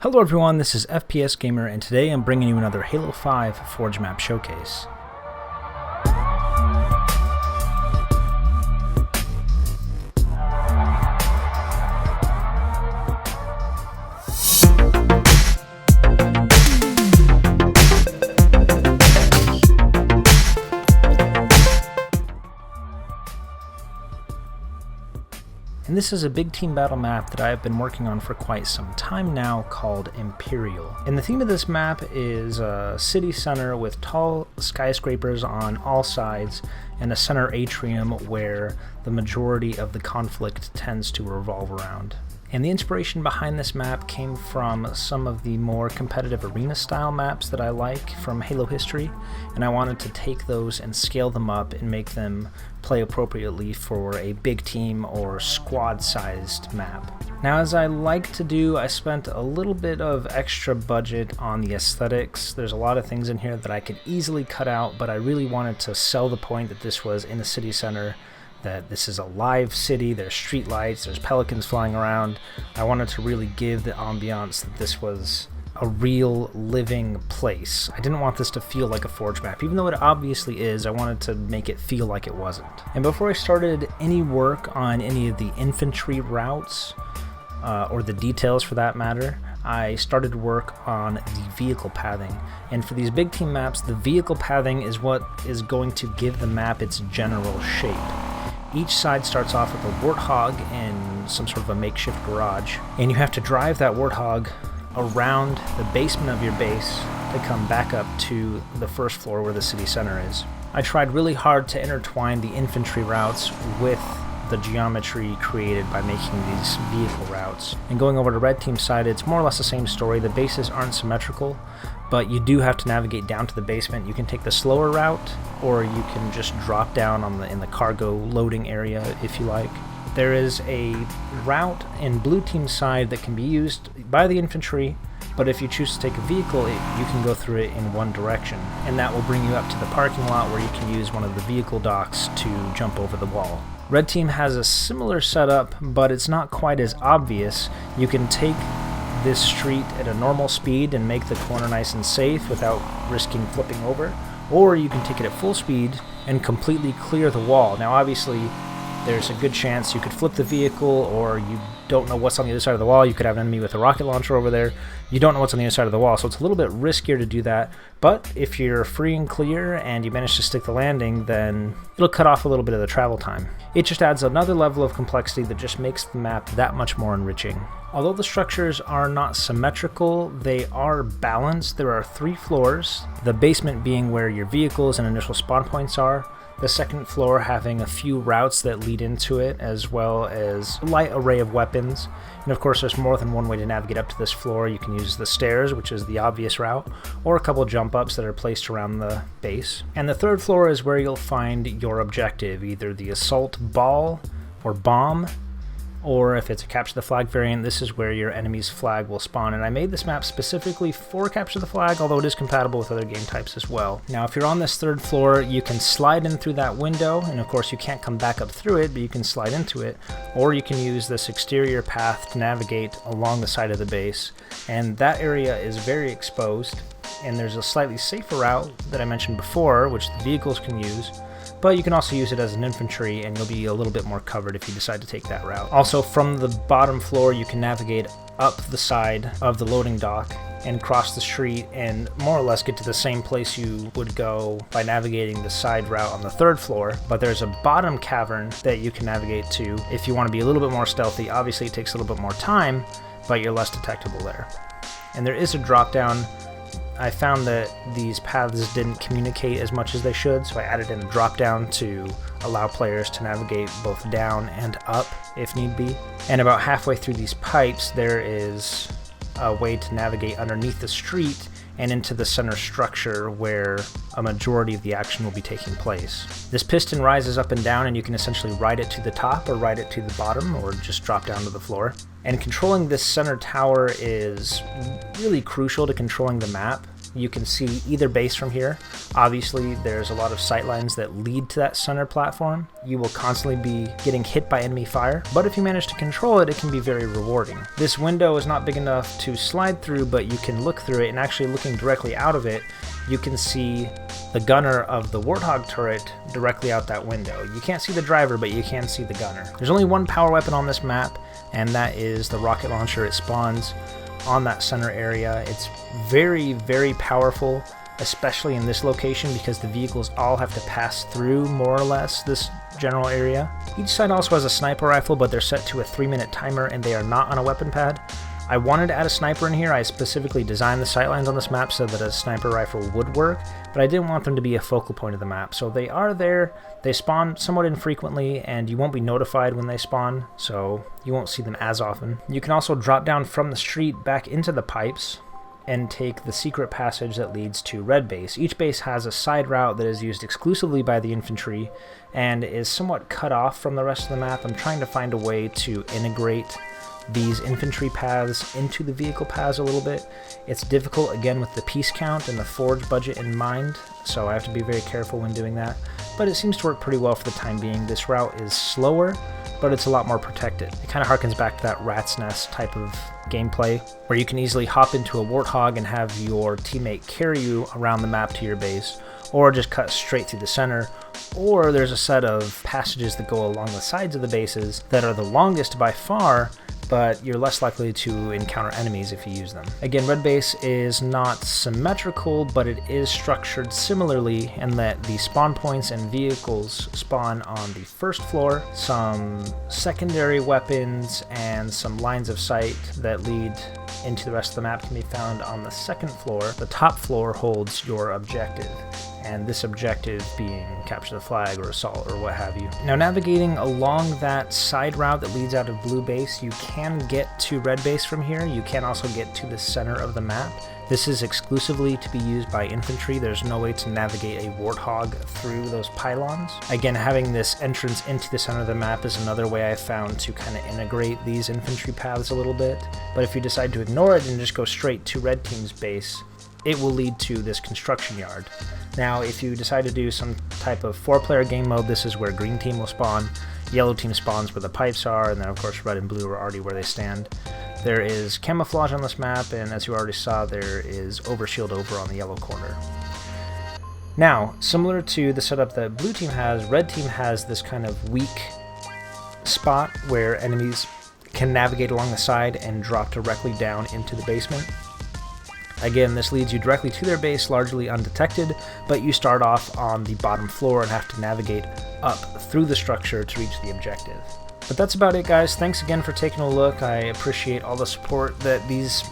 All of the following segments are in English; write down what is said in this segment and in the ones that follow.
Hello everyone, this is FPS Gamer, and today I'm bringing you another Halo 5 Forge Map Showcase. And this is a big team battle map that I have been working on for quite some time now, called Imperial. And the theme of this map is a city center with tall skyscrapers on all sides and a center atrium where the majority of the conflict tends to revolve around. And the inspiration behind this map came from some of the more competitive arena style maps that I like from Halo history, and I wanted to take those and scale them up and make them play appropriately for a big team or squad sized map. Now, as I like to do, I spent a little bit of extra budget on the aesthetics. There's a lot of things in here that I could easily cut out, but I really wanted to sell the point that this was in a city center, that this is a live city, there's street lights, there's pelicans flying around. I wanted to really give the ambiance that this was a real living place. I didn't want this to feel like a Forge map. Even though it obviously is, I wanted to make it feel like it wasn't. And before I started any work on any of the infantry routes, or the details for that matter, I started work on the vehicle pathing. And for these big team maps, the vehicle pathing is what is going to give the map its general shape. Each side starts off with a Warthog in some sort of a makeshift garage, and you have to drive that Warthog around the basement of your base to come back up to the first floor where the city center is. I tried really hard to intertwine the infantry routes with the geometry created by making these vehicle routes. And going over to red team's side, it's more or less the same story. The bases aren't symmetrical, but you do have to navigate down to the basement. You can take the slower route, or you can just drop down in the cargo loading area if you like. There is a route in blue team's side that can be used by the infantry, but if you choose to take a vehicle, you can go through it in one direction, and that will bring you up to the parking lot where you can use one of the vehicle docks to jump over the wall. Red team has a similar setup, but it's not quite as obvious. You can take this street at a normal speed and make the corner nice and safe without risking flipping over, or you can take it at full speed and completely clear the wall. Now obviously there's a good chance you could flip the vehicle, or you don't know what's on the other side of the wall. You could have an enemy with a rocket launcher over there. You don't know what's on the other side of the wall, so it's a little bit riskier to do that. But if you're free and clear and you manage to stick the landing, then it'll cut off a little bit of the travel time. It just adds another level of complexity that just makes the map that much more enriching. Although the structures are not symmetrical, they are balanced. There are 3 floors, the basement being where your vehicles and initial spawn points are, the second floor having a few routes that lead into it, as well as a light array of weapons. And of course there's more than one way to navigate up to this floor. You can use the stairs, which is the obvious route, or a couple jump ups that are placed around the base. And the third floor is where you'll find your objective, either the assault ball or bomb, or if it's a capture the flag variant, this is where your enemy's flag will spawn. And I made this map specifically for capture the flag, although it is compatible with other game types as well. Now if you're on this third floor, you can slide in through that window, and of course you can't come back up through it, but you can slide into it, or you can use this exterior path to navigate along the side of the base. And that area is very exposed, and there's a slightly safer route that I mentioned before, which the vehicles can use, but you can also use it as an infantry, and you'll be a little bit more covered if you decide to take that route. Also, from the bottom floor, you can navigate up the side of the loading dock and cross the street and more or less get to the same place you would go by navigating the side route on the third floor. But there's a bottom cavern that you can navigate to if you want to be a little bit more stealthy. Obviously, it takes a little bit more time, but you're less detectable there. And there is a drop down. I found that these paths didn't communicate as much as they should, so I added in a drop down to allow players to navigate both down and up if need be. And about halfway through these pipes, there is a way to navigate underneath the street and into the center structure where a majority of the action will be taking place. This piston rises up and down, and you can essentially ride it to the top or ride it to the bottom, or just drop down to the floor. And controlling this center tower is really crucial to controlling the map. You can see either base from here. Obviously, there's a lot of sight lines that lead to that center platform. You will constantly be getting hit by enemy fire, but if you manage to control it, it can be very rewarding. This window is not big enough to slide through, but you can look through it, and actually looking directly out of it, you can see the gunner of the Warthog turret directly out that window. You can't see the driver, but you can see the gunner. There's only one power weapon on this map, and that is the rocket launcher. It spawns on that center area. It's very, very powerful, especially in this location because the vehicles all have to pass through more or less this general area. Each side also has a sniper rifle, but they're set to a 3-minute timer and they are not on a weapon pad. I wanted to add a sniper in here. I specifically designed the sightlines on this map so that a sniper rifle would work, but I didn't want them to be a focal point of the map. So they are there, they spawn somewhat infrequently, and you won't be notified when they spawn, so you won't see them as often. You can also drop down from the street back into the pipes and take the secret passage that leads to Red Base. Each base has a side route that is used exclusively by the infantry and is somewhat cut off from the rest of the map. I'm trying to find a way to integrate these infantry paths into the vehicle paths a little bit. It's difficult, again, with the piece count and the forge budget in mind, so I have to be very careful when doing that, but it seems to work pretty well for the time being. This route is slower, but it's a lot more protected. It kind of harkens back to that rat's nest type of gameplay, where you can easily hop into a Warthog and have your teammate carry you around the map to your base, or just cut straight through the center, or there's a set of passages that go along the sides of the bases that are the longest by far, but you're less likely to encounter enemies if you use them. Again, Red Base is not symmetrical, but it is structured similarly in that the spawn points and vehicles spawn on the first floor, some secondary weapons and some lines of sight that lead into the rest of the map can be found on the second floor. The top floor holds your objective, and this objective being capture the flag or assault or what have you. Now, navigating along that side route that leads out of Blue Base, you can get to Red Base from here. You can also get to the center of the map. This is exclusively to be used by infantry. There's no way to navigate a Warthog through those pylons. Again, having this entrance into the center of the map is another way I found to kind of integrate these infantry paths a little bit. But if you decide to ignore it and just go straight to Red Team's base, it will lead to this construction yard. Now, if you decide to do some type of 4-player game mode, this is where Green Team will spawn, Yellow Team spawns where the pipes are, and then of course Red and Blue are already where they stand. There is camouflage on this map, and as you already saw, there is overshield over on the yellow corner. Now, similar to the setup that Blue Team has, Red Team has this kind of weak spot where enemies can navigate along the side and drop directly down into the basement. Again, this leads you directly to their base, largely undetected, but you start off on the bottom floor and have to navigate up through the structure to reach the objective. But that's about it, guys. Thanks again for taking a look. I appreciate all the support that these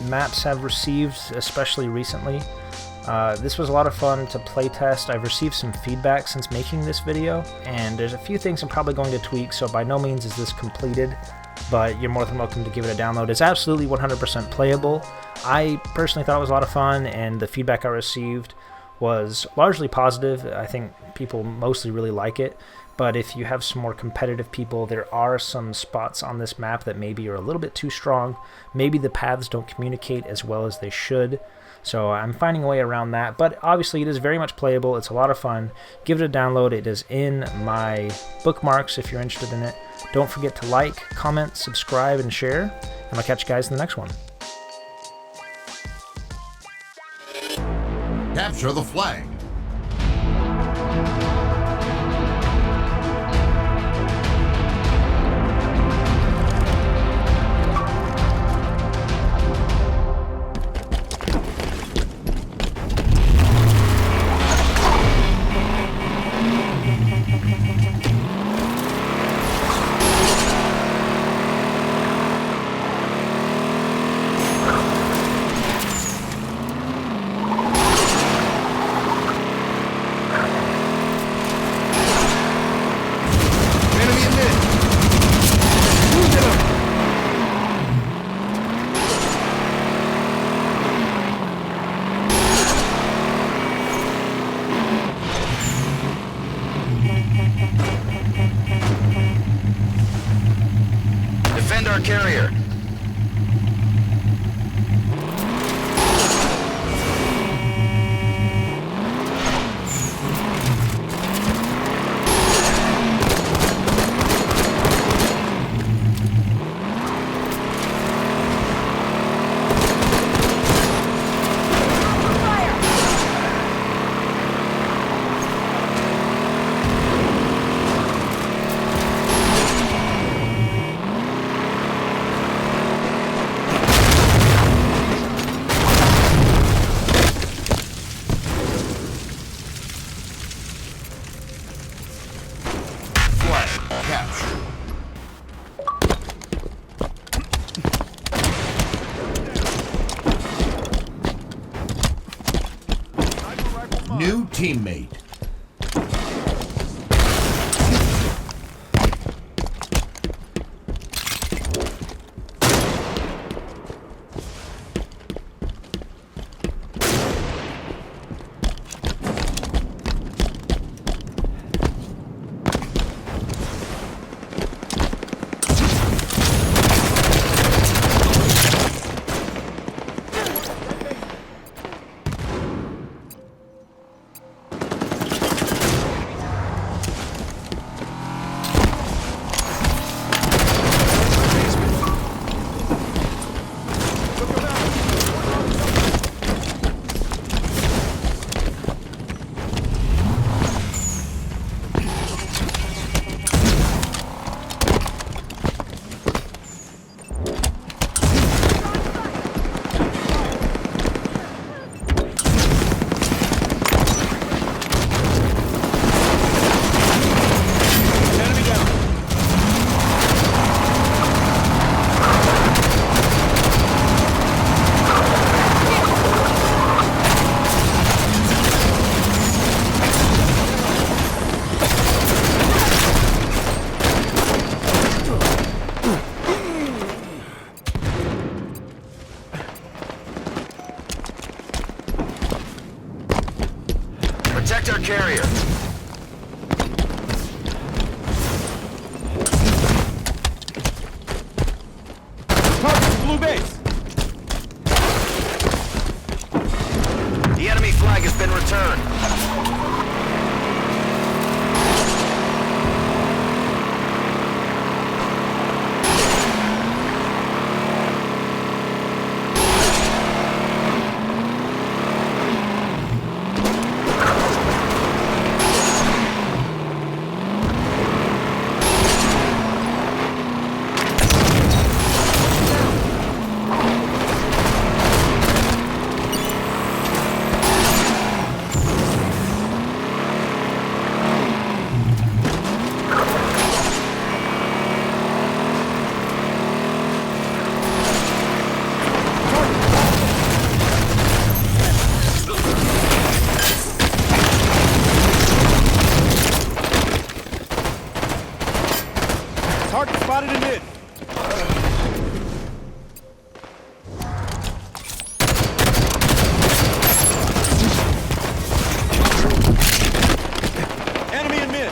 maps have received, especially recently. This was a lot of fun to playtest. I've received some feedback since making this video, and there's a few things I'm probably going to tweak, so by no means is this completed, but you're more than welcome to give it a download. It's absolutely 100% playable. I personally thought it was a lot of fun, and the feedback I received was largely positive. I think people mostly really like it, but if you have some more competitive people, there are some spots on this map that maybe are a little bit too strong. Maybe the paths don't communicate as well as they should, so I'm finding a way around that. But obviously it is very much playable. It's a lot of fun. Give it a download. It is in my bookmarks if you're interested in it. Don't forget to like, comment, subscribe, and share, and I'll catch you guys in the next one. Capture the flag. teammate. Protect our carrier. Target blue base. The enemy flag has been returned. Target spotted in mid. Enemy in mid.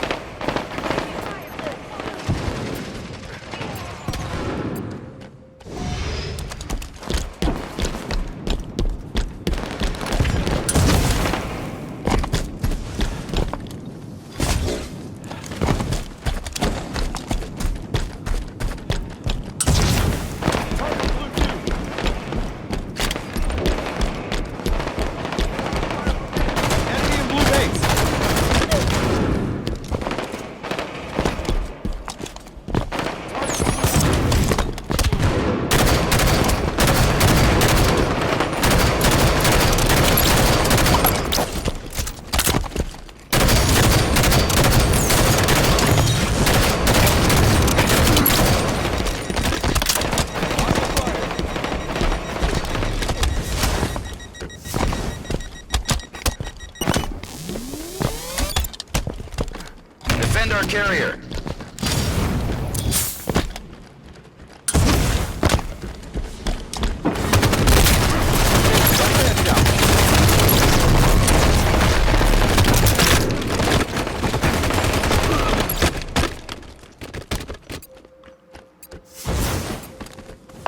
Defend our carrier.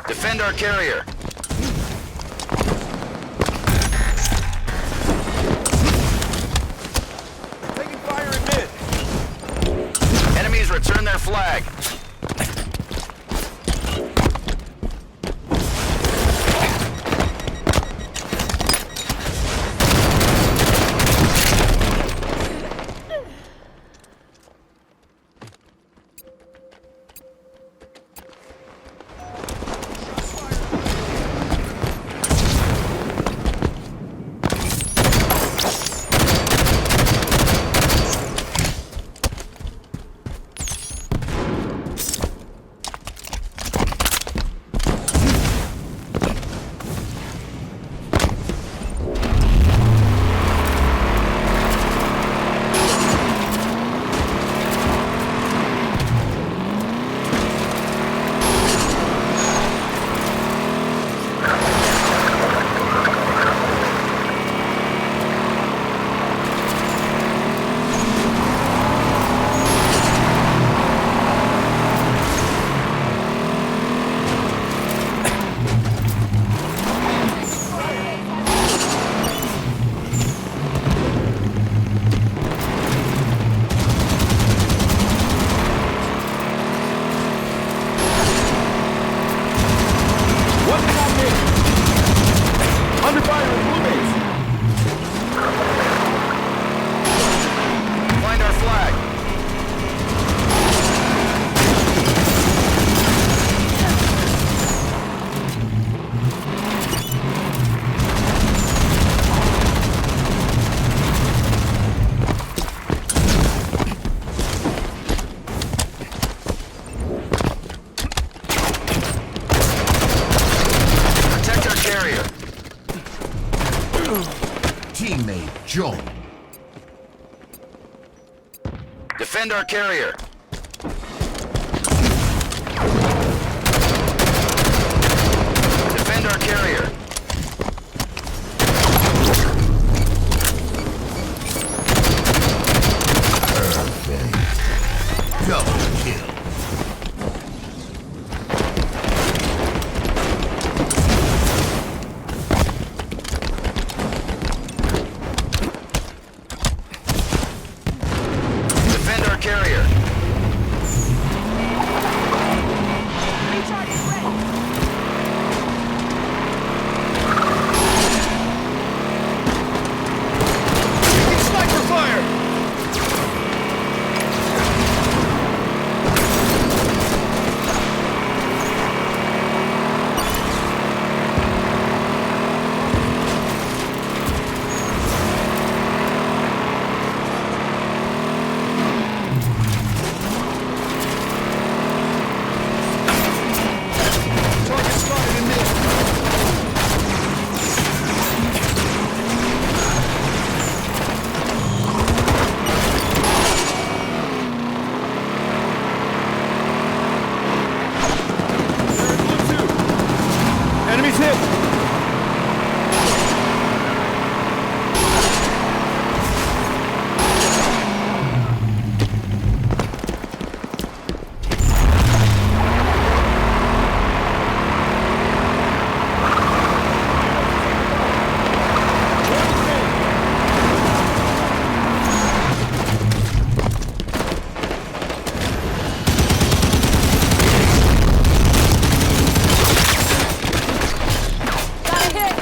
Defend our carrier. Taking fire in mid. Enemies return their flag. Under fire at blue base. Find our flag. Protect our carrier. Teammate Joe. Defend our carrier. Defend our carrier. Perfect. Double kill. Defend our carrier. Taking sniper fire. Target spotted in mid. They're in blue two. Enemies hit. Got a hit!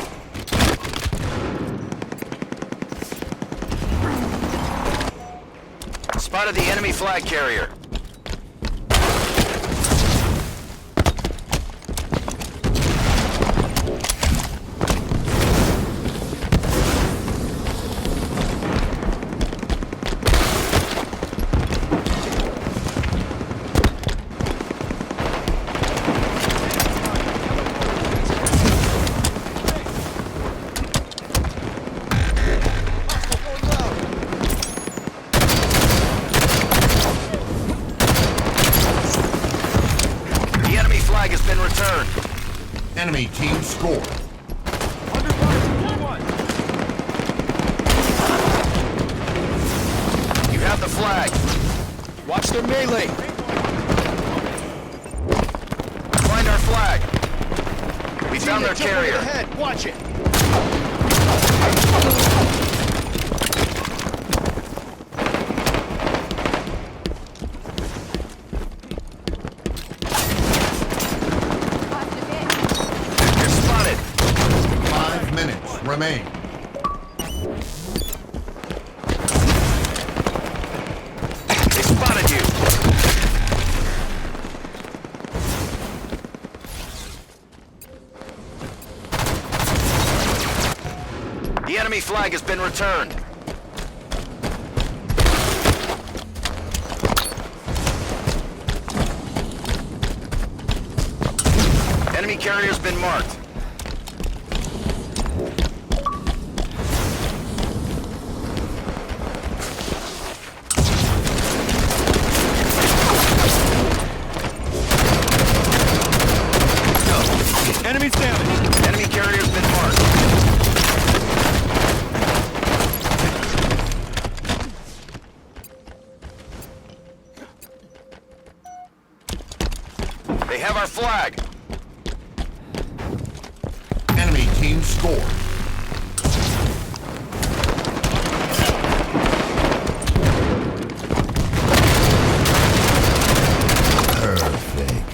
Spotted the enemy flag carrier. The enemy flag has been returned. Enemy team scored. Under fire from blue one. You have the flag. Watch their melee. Find our flag. We found their Teammate jump over carrier. the head. Watch it. You're spotted. 5 minutes remain. They spotted you. The enemy flag has been returned. Enemy carrier's been marked. Enemies down. Enemy carrier's been marked. They have our flag. Enemy team scored. Perfect.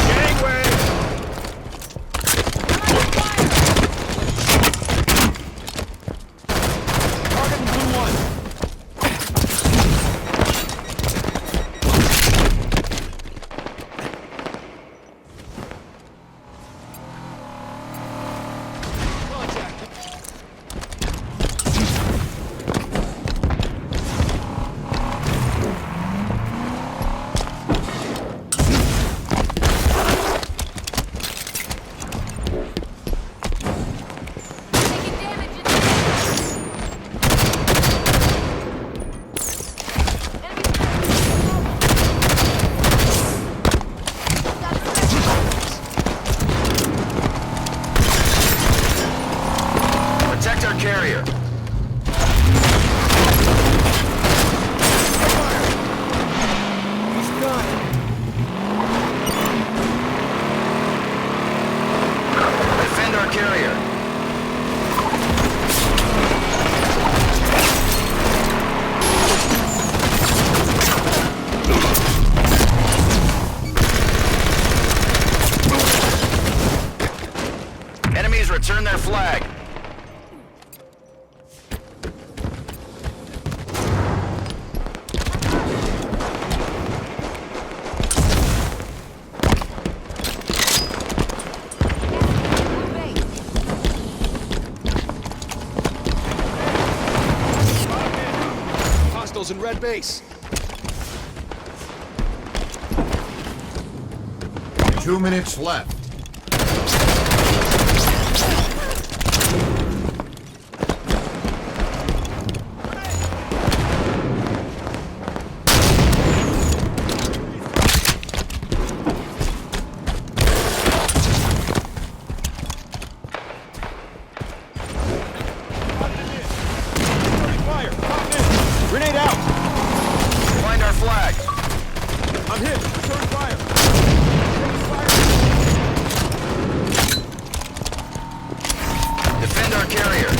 Gangway. return their flag. Hostiles in red base. 2 minutes left. Fire! Pop in! Grenade out! Find our flag. I'm hit! Return fire! Defend our carrier.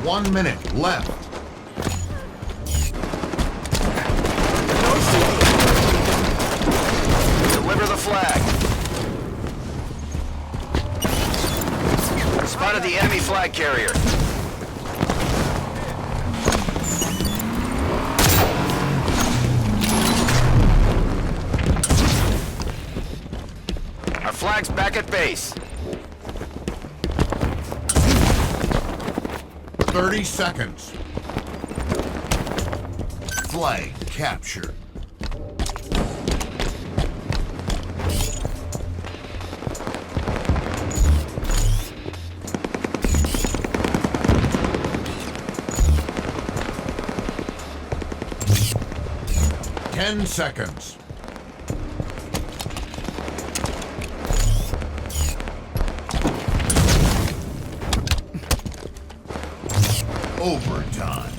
One minute left. Deliver the flag. Spotted the enemy flag carrier. Our flag's back at base. 30 seconds. Flag captured. Ten seconds. Overtime.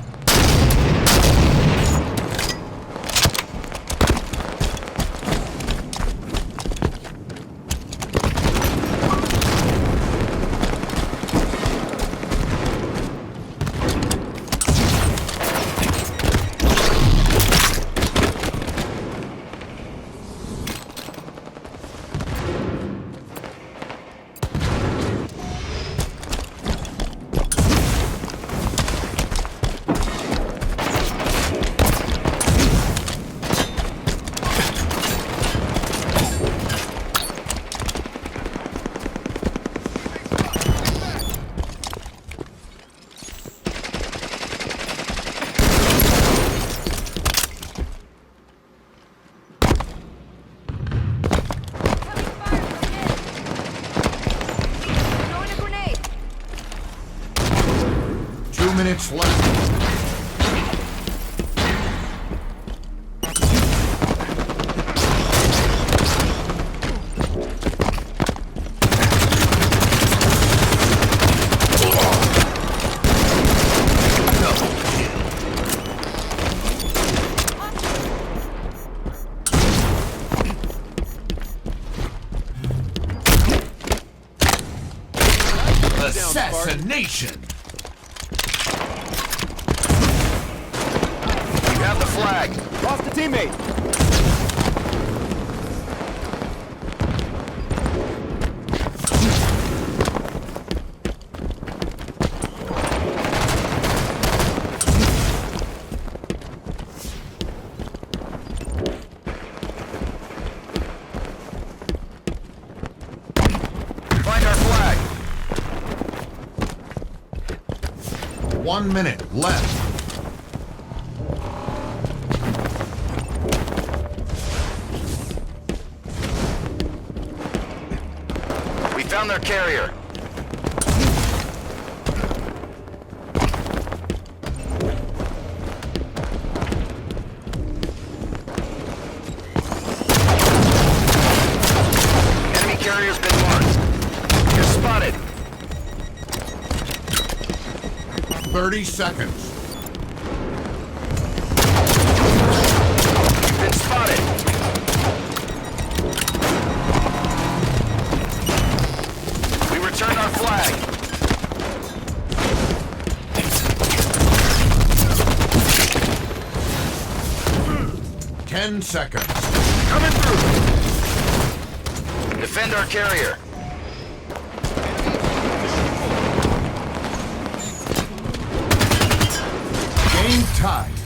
Minutes left. Assassination. Have the flag. Lost a teammate. Find our flag. 1 minute left. Found their carrier. Enemy carrier's been marked. You're spotted. 30 seconds. been spotted. We returned our flag. 10 seconds. Coming through. Defend our carrier. Game time.